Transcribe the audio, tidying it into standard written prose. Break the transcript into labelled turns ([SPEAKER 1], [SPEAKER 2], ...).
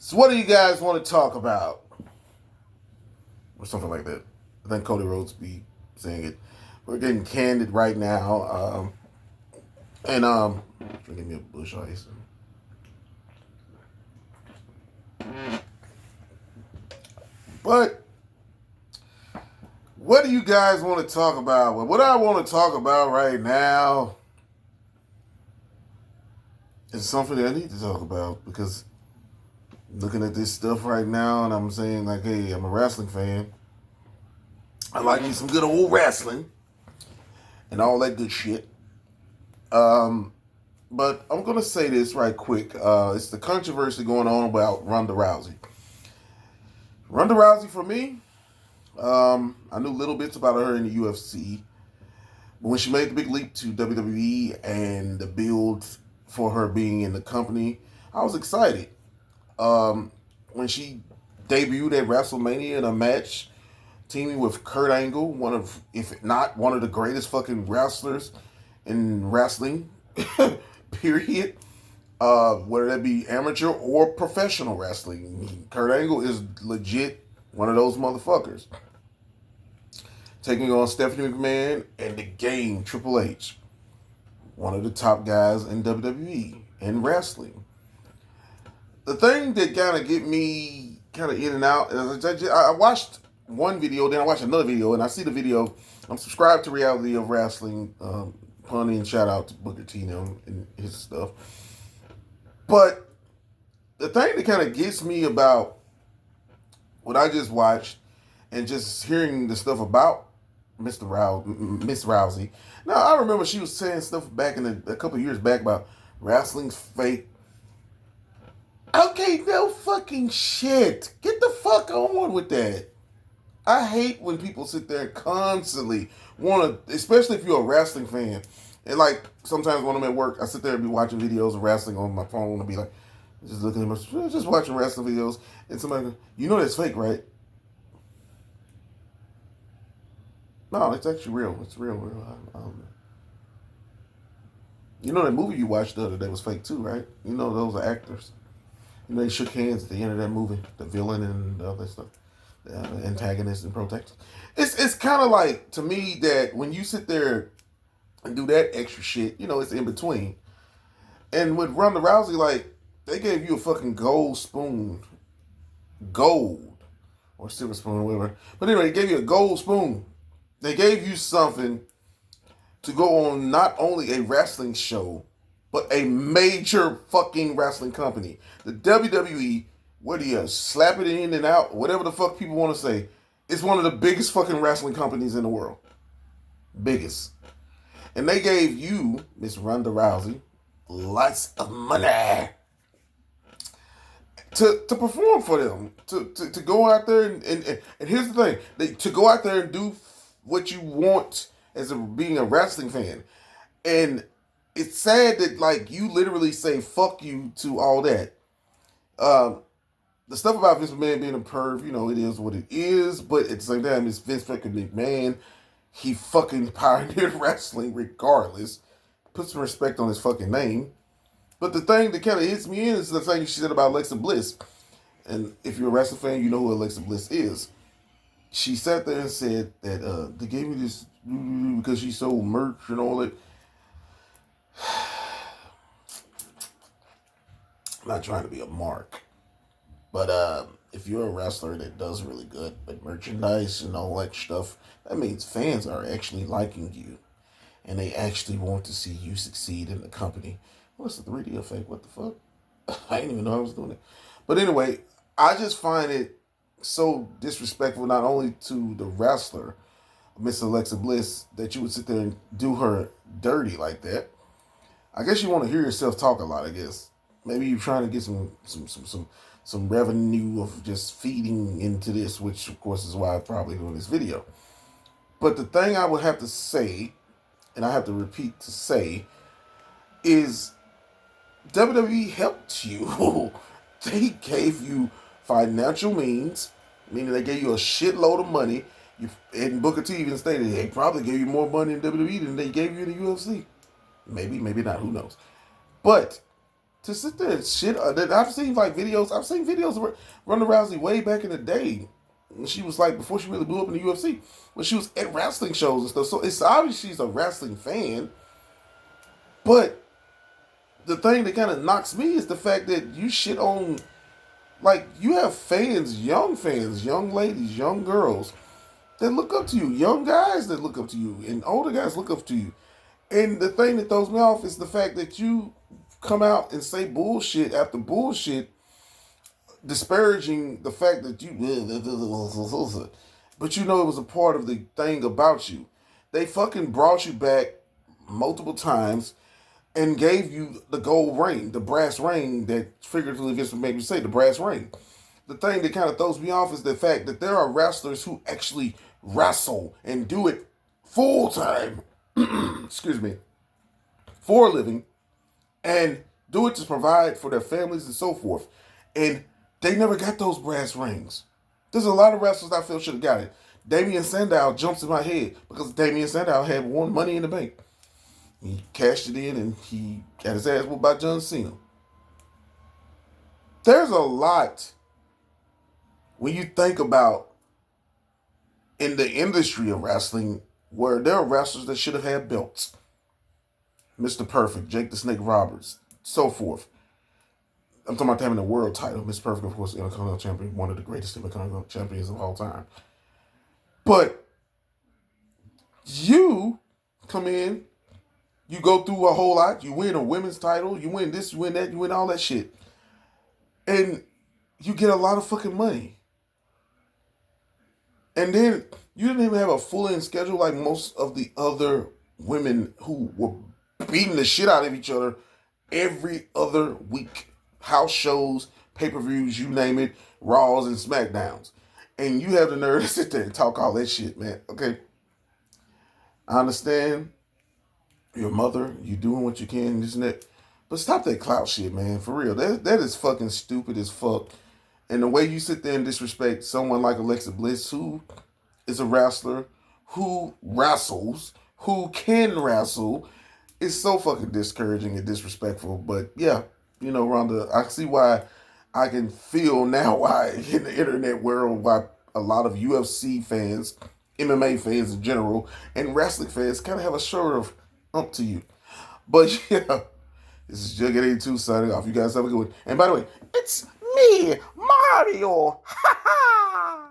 [SPEAKER 1] So what do you guys want to talk about? Or something like that. I think Cody Rhodes be saying it. We're getting candid right now. And give me a bush ice. But what do you guys want to talk about? Well, what I want to talk about right now is something that I need to talk about because looking at this stuff right now and I'm saying like, hey, I'm a wrestling fan. I like me some good old wrestling and all that good shit. But I'm gonna say this right quick. It's the controversy going on about Ronda Rousey. Ronda Rousey, for me, I knew little bits about her in the UFC, but when she made the big leap to WWE and the build for her being in the company, I was excited. When she debuted at WrestleMania in a match teaming with Kurt Angle, one of, if not one of the greatest fucking wrestlers in wrestling, period. Whether that be amateur or professional wrestling, Kurt Angle is legit one of those motherfuckers. Taking on Stephanie McMahon and the Game, Triple H, one of the top guys in WWE and wrestling. The thing that kind of get me kind of in and out is I watched one video, then I watched another video, and I see the video. I'm subscribed to Reality of Wrestling. Punny and shout out to Booker T and his stuff. But the thing that kind of gets me about what I just watched and just hearing the stuff about Miss Rousey. Now, I remember she was saying stuff back in a couple of years back about wrestling's fake. Okay, no fucking shit. Get the fuck on with that. I hate when people sit there and constantly want to, especially if you're a wrestling fan. And like sometimes when I'm at work, I sit there and be watching videos of wrestling on my phone and be like, just looking at my, just watching wrestling videos. And somebody goes, you know that's fake, right? No, it's actually real. It's real. I don't know. You know that movie you watched the other day was fake too, right? You know those are actors. You know they shook hands at the end of that movie, the villain and all that stuff, the antagonist and protagonist. It's kind of like to me that when you sit there and do that extra shit, you know it's in between. And with Ronda Rousey, like they gave you a fucking gold or silver spoon or whatever. But anyway, they gave you a gold spoon. They gave you something to go on not only a wrestling show, but a major fucking wrestling company. The WWE, whether you slap it in and out, whatever the fuck people want to say, it's one of the biggest fucking wrestling companies in the world. Biggest. And they gave you, Miss Ronda Rousey, lots of money to perform for them. To go out there and here's the thing. To go out there and do what you want as being a wrestling fan. And it's sad that like you literally say fuck you to all that. The stuff about Vince McMahon being a perv, you know, it is what it is. But at the same time, it's Vince fucking McMahon. He fucking pioneered wrestling regardless. Put some respect on his fucking name. But the thing that kind of hits me in is the thing she said about Alexa Bliss. And if you're a wrestling fan, you know who Alexa Bliss is. She sat there and said that they gave me this because she sold merch and all that. I'm not trying to be a mark. But if you're a wrestler that does really good with merchandise and all that stuff, that means fans are actually liking you. And they actually want to see you succeed in the company. What's the 3D effect? What the fuck? I didn't even know I was doing it. But anyway, I just find it so disrespectful not only to the wrestler, Miss Alexa Bliss, that you would sit there and do her dirty like that. I guess you want to hear yourself talk a lot, I guess. Maybe you're trying to get some revenue of just feeding into this, which of course is why I'm probably doing this video. But the thing I would have to say, and I have to repeat to say, is WWE helped you. They gave you financial means, meaning they gave you a shitload of money. And Booker T even stated they probably gave you more money in WWE than they gave you in the UFC. Maybe not, who knows. But to sit there and shit. I've seen like videos. I've seen videos of Ronda Rousey way back in the day. She was like before she really blew up in the UFC, when she was at wrestling shows and stuff. So it's obvious she's a wrestling fan. But the thing that kind of knocks me is the fact that you shit on, like, you have fans, young ladies, young girls that look up to you, young guys that look up to you, and older guys look up to you. And the thing that throws me off is the fact that you come out and say bullshit after bullshit, disparaging the fact that you, but you know it was a part of the thing about you. They fucking brought you back multiple times and gave you the gold ring, the brass ring that figuratively Vince made me say, the brass ring. The thing that kind of throws me off is the fact that there are wrestlers who actually wrestle and do it full time, excuse me, for a living, and do it to provide for their families and so forth. And they never got those brass rings. There's a lot of wrestlers I feel should have got it. Damian Sandow jumps in my head because Damian Sandow had won Money in the Bank. He cashed it in and he got his ass whooped by John Cena. There's a lot when you think about in the industry of wrestling where there are wrestlers that should have had belts. Mr. Perfect, Jake the Snake Roberts, so forth. I'm talking about having a world title. Mr. Perfect, of course, Intercontinental Champion, one of the greatest Intercontinental Champions of all time. But you come in, you go through a whole lot. You win a women's title. You win this, you win that, you win all that shit. And you get a lot of fucking money. And then you didn't even have a full-in schedule like most of the other women who were beating the shit out of each other every other week. House shows, pay-per-views, you name it, Raws and SmackDowns. And you have the nerve to sit there and talk all that shit, man. Okay? I understand your mother, you doing what you can, this and that. But stop that clout shit, man. For real. That is fucking stupid as fuck. And the way you sit there and disrespect someone like Alexa Bliss, who is a wrestler, who wrestles, who can wrestle, is so fucking discouraging and disrespectful. But yeah, you know, Rhonda, I see why I can feel now why in the internet world, why a lot of UFC fans, MMA fans in general, and wrestling fans kind of have a sort of ump to you. But yeah, this is Jughead 82 signing off. You guys have a good one. And by the way, it's me, Mario. Ha ha!